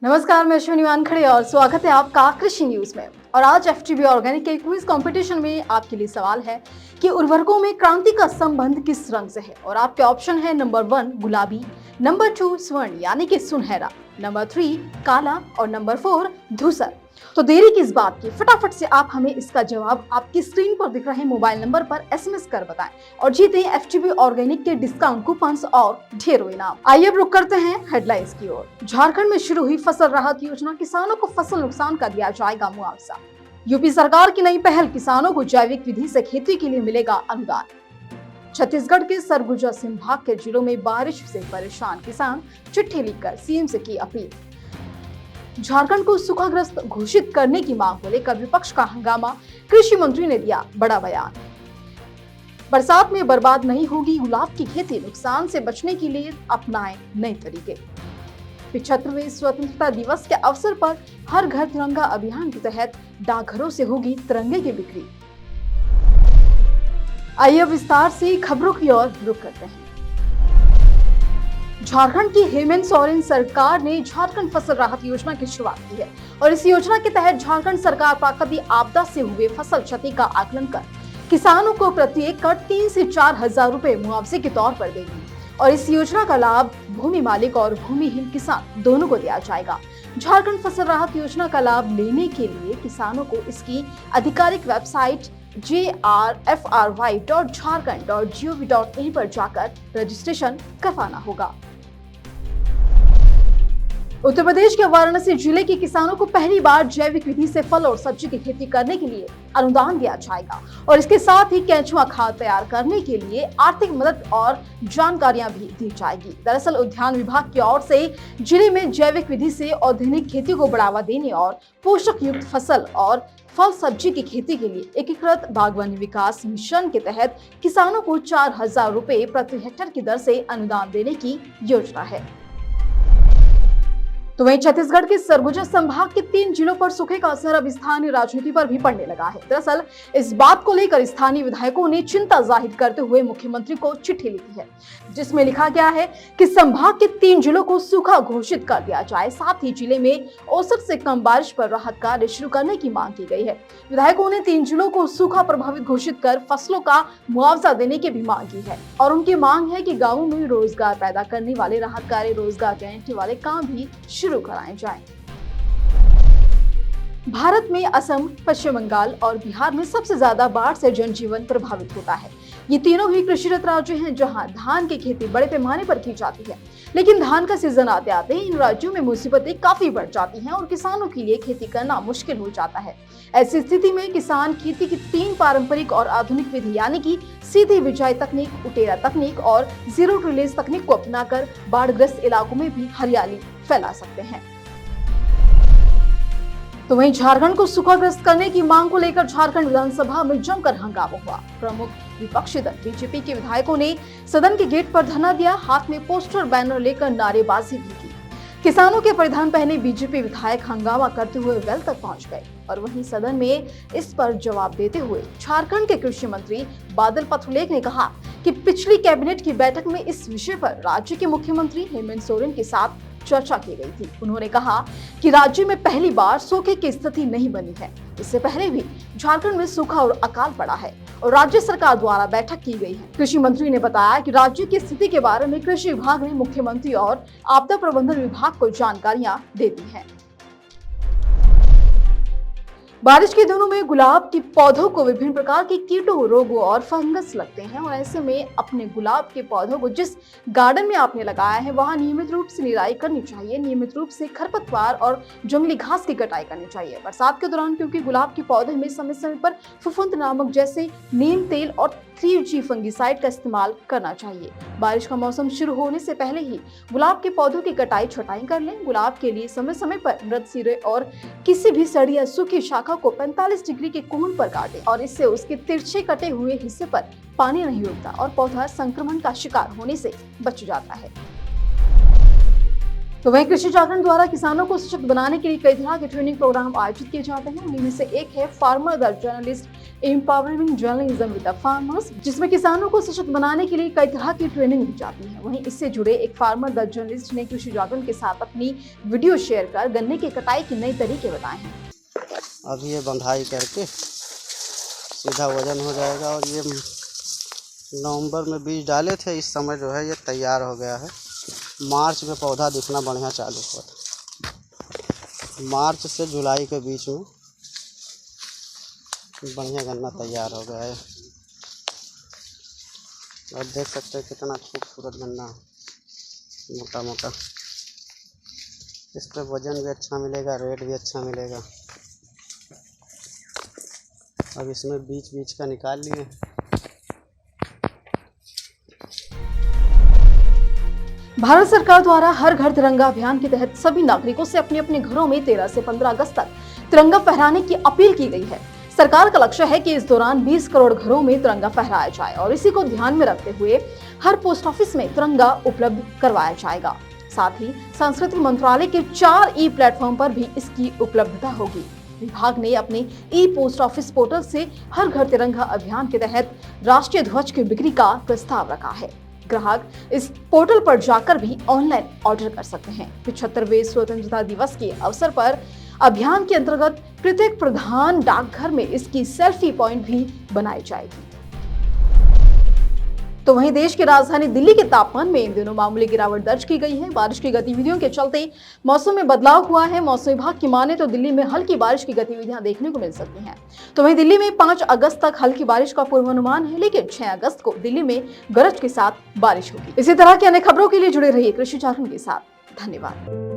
नमस्कार, मैं अश्विनी वानखड़े और स्वागत है आपका कृषि न्यूज में। और आज एफटीबी ऑर्गेनिक के क्विज कंपटीशन में आपके लिए सवाल है कि उर्वरकों में क्रांति का संबंध किस रंग से है। और आपके ऑप्शन है नंबर 1 गुलाबी, नंबर 2 स्वर्ण यानी कि सुनहरा, नंबर 3 काला और नंबर 4 धूसर। तो देरी किस बात की, फटाफट से आप हमें इसका जवाब आपकी स्क्रीन पर दिख रहे मोबाइल नंबर पर एसएमएस कर बताएं और जीतें एफटीबी ऑर्गेनिक के डिस्काउंट कूपन्स और ढेरों इनाम। आइए अब रुक करते हैं हेडलाइंस की ओर। झारखंड में शुरू हुई फसल राहत योजना, किसानों को फसल नुकसान का दिया जाएगा मुआवजा। यूपी सरकार की नई पहल, किसानों को जैविक विधि से खेती के लिए मिलेगा अनुदान। छत्तीसगढ़ के सरगुजा संभाग के जिलों में बारिश से परेशान किसान, चिट्ठी लिखकर सीएम से की अपील। झारखंड को सूखाग्रस्त घोषित करने की मांग को लेकर विपक्ष का हंगामा, कृषि मंत्री ने दिया बड़ा बयान। बरसात में बर्बाद नहीं होगी गुलाब की खेती, नुकसान से बचने के लिए अपनाएं नए तरीके। 75वें स्वतंत्रता दिवस के अवसर पर हर घर तिरंगा अभियान के तहत डाकघरों से होगी तिरंगे की बिक्री। आइए विस्तार से खबरों की ओर रुख करते हैं। झारखंड की हेमंत सोरेन सरकार ने झारखंड फसल राहत योजना की शुरुआत की है और इस योजना के तहत झारखंड सरकार प्राकृतिक आपदा से हुए फसल क्षति का आकलन कर किसानों को प्रति एकड़ 3 से 4 हजार रुपए मुआवजे के तौर पर देगी। और इस योजना का लाभ भूमि मालिक और भूमिहीन किसान दोनों को दिया जाएगा। झारखंड फसल राहत योजना का लाभ लेने के लिए किसानों को इसकी आधिकारिक वेबसाइट jrfry.jharkhand.gov.in पर जाकर रजिस्ट्रेशन करवाना होगा। उत्तर प्रदेश के वाराणसी जिले के किसानों को पहली बार जैविक विधि से फल और सब्जी की खेती करने के लिए अनुदान दिया जाएगा और इसके साथ ही केंचुआ खाद तैयार करने के लिए आर्थिक मदद और जानकारियां भी दी जाएगी। दरअसल उद्यान विभाग की ओर से जिले में जैविक विधि से औद्योगिक खेती को बढ़ावा देने और पोषक युक्त फसल और फल सब्जी की खेती के लिए एकीकृत बागवानी विकास मिशन के तहत किसानों को 4,000 रुपए प्रति हेक्टेयर की दर से अनुदान देने की योजना है। तो वहीं छत्तीसगढ़ के सरगुजा संभाग के 3 जिलों पर सूखे का असर अब स्थानीय राजनीति पर भी पड़ने लगा है। दरअसल इस बात को लेकर स्थानीय विधायकों ने चिंता जाहिर करते हुए मुख्यमंत्री को चिट्ठी लिखी है, जिसमें लिखा गया है कि संभाग के 3 जिलों को सूखा घोषित कर दिया जाए, साथ ही जिले में औसत से कम बारिश पर राहत कार्य शुरू करने की मांग की गई है। विधायकों ने 3 जिलों को सूखा प्रभावित घोषित कर फसलों का मुआवजा देने की भी मांग की है और उनकी मांग है कि गाँवों में रोजगार पैदा करने वाले राहत कार्य, रोजगार गारंटी वाले काम भी शुरू कराए जाएं। भारत में असम, पश्चिम बंगाल और बिहार में सबसे ज्यादा बाढ़ से जनजीवन प्रभावित होता है। ये तीनों ही कृषिरत राज्य हैं जहां धान की खेती बड़े पैमाने पर की जाती है, लेकिन धान का सीजन आते आते इन राज्यों में मुसीबतें काफी बढ़ जाती हैं और किसानों के लिए खेती करना मुश्किल हो जाता है। ऐसी स्थिति में किसान खेती की 3 पारंपरिक और आधुनिक विधि यानी कि सीधी बिजाई तकनीक, उटेरा तकनीक और जीरो टिलेज तकनीक को अपनाकर बाढ़ग्रस्त इलाकों में भी हरियाली फैला सकते हैं। तो वहीं झारखंड को सूखाग्रस्त करने की मांग को लेकर झारखंड विधानसभा में जमकर हंगामा हुआ। प्रमुख विपक्षी दल बीजेपी के विधायकों ने सदन के गेट पर धरना दिया, हाथ में पोस्टर बैनर लेकर नारेबाजी भी की। किसानों के परिधान पहने बीजेपी विधायक हंगामा करते हुए वेल तक पहुंच गए और वहीं सदन में इस पर जवाब देते हुए झारखंड के कृषि मंत्री बादल पत्रलेख ने कहा कि पिछली कैबिनेट की बैठक में इस विषय पर राज्य के मुख्यमंत्री हेमंत सोरेन के साथ चर्चा की गई थी। उन्होंने कहा कि राज्य में पहली बार सूखे की स्थिति नहीं बनी है, इससे पहले भी झारखंड में सूखा और अकाल पड़ा है और राज्य सरकार द्वारा बैठक की गई है। कृषि मंत्री ने बताया कि राज्य की स्थिति के बारे में कृषि विभाग ने मुख्यमंत्री और आपदा प्रबंधन विभाग को जानकारियां दे दी हैं। बारिश के दिनों में गुलाब के पौधों को विभिन्न प्रकार के कीटों, रोगों और फंगस लगते हैं और ऐसे में अपने गुलाब के पौधों को जिस गार्डन में आपने लगाया है वहां नियमित रूप से निराई करनी चाहिए। नियमित रूप से खरपतवार और जंगली घास की कटाई करनी चाहिए। बरसात के दौरान क्योंकि गुलाब के पौधे में समय समय पर फफूंद नामक जैसे नीम तेल और 3G फंगिसाइड का इस्तेमाल करना चाहिए। बारिश का मौसम शुरू होने से पहले ही गुलाब के पौधों की कटाई छटाई कर लें। गुलाब के लिए समय समय पर मृत सिरे और किसी भी सड़ी या सूखी शाखा को 45 डिग्री के कोण पर काटें और इससे उसके तिरछे कटे हुए हिस्से पर पानी नहीं रुकता और पौधा संक्रमण का शिकार होने से बच जाता है। तो वहीं कृषि जागरण द्वारा किसानों को सशक्त बनाने के लिए कई तरह के ट्रेनिंग प्रोग्राम आयोजित किए जाते हैं। उन्हीं में से एक है farmer the journalist empowering journalism with the farmers, जिसमें किसानों को सशक्त बनाने के लिए कई तरह की ट्रेनिंग दी जाती है। वहीं इससे जुड़े एक फार्मर द जर्नलिस्ट ने कृषि जागरण के साथ अपनी वीडियो शेयर कर गन्ने की कटाई के नए तरीके बताए हैं। अभी ये बंधाई करके सीधा वजन हो जाएगा और ये नवंबर में बीज डाले थे, इस समय जो है ये तैयार हो गया है। मार्च में पौधा दिखना बढ़िया चालू हुआ था। मार्च से जुलाई के बीच में बढ़िया गन्ना तैयार हो गया है और देख सकते हैं कितना खूबसूरत गन्ना है, मोटा मोटा। इस पर वजन भी अच्छा मिलेगा, रेट भी अच्छा मिलेगा। अब इसमें बीच बीच का निकाल लिए। भारत सरकार द्वारा हर घर तिरंगा अभियान के तहत सभी नागरिकों से अपने अपने घरों में 13 से 15 अगस्त तक तिरंगा फहराने की अपील की गई है। सरकार का लक्ष्य है कि इस दौरान 20 करोड़ घरों में तिरंगा फहराया जाए और इसी को ध्यान में रखते हुए हर पोस्ट ऑफिस में तिरंगा उपलब्ध करवाया जाएगा। साथ ही संस्कृति मंत्रालय के 4 ई प्लेटफॉर्म पर भी इसकी उपलब्धता होगी। विभाग ने अपने ई पोस्ट ऑफिस पोर्टल से हर घर तिरंगा अभियान के तहत राष्ट्रीय ध्वज की बिक्री का प्रस्ताव रखा है। ग्राहक इस पोर्टल पर जाकर भी ऑनलाइन ऑर्डर कर सकते हैं। 75वें स्वतंत्रता दिवस के अवसर पर अभियान के अंतर्गत प्रत्येक प्रधान डाकघर में इसकी सेल्फी पॉइंट भी बनाई जाएगी। तो वहीं देश की राजधानी दिल्ली के तापमान में इन दिनों मामूली गिरावट दर्ज की गई है। बारिश की गतिविधियों के चलते मौसम में बदलाव हुआ है। मौसम विभाग की माने तो दिल्ली में हल्की बारिश की गतिविधियां देखने को मिल सकती हैं। तो वहीं दिल्ली में 5 अगस्त तक हल्की बारिश का पूर्वानुमान है, लेकिन 6 अगस्त को दिल्ली में गरज के साथ बारिश होगी। इसी तरह की अन्य खबरों के लिए जुड़े रहिए कृषि जागरण के साथ। धन्यवाद।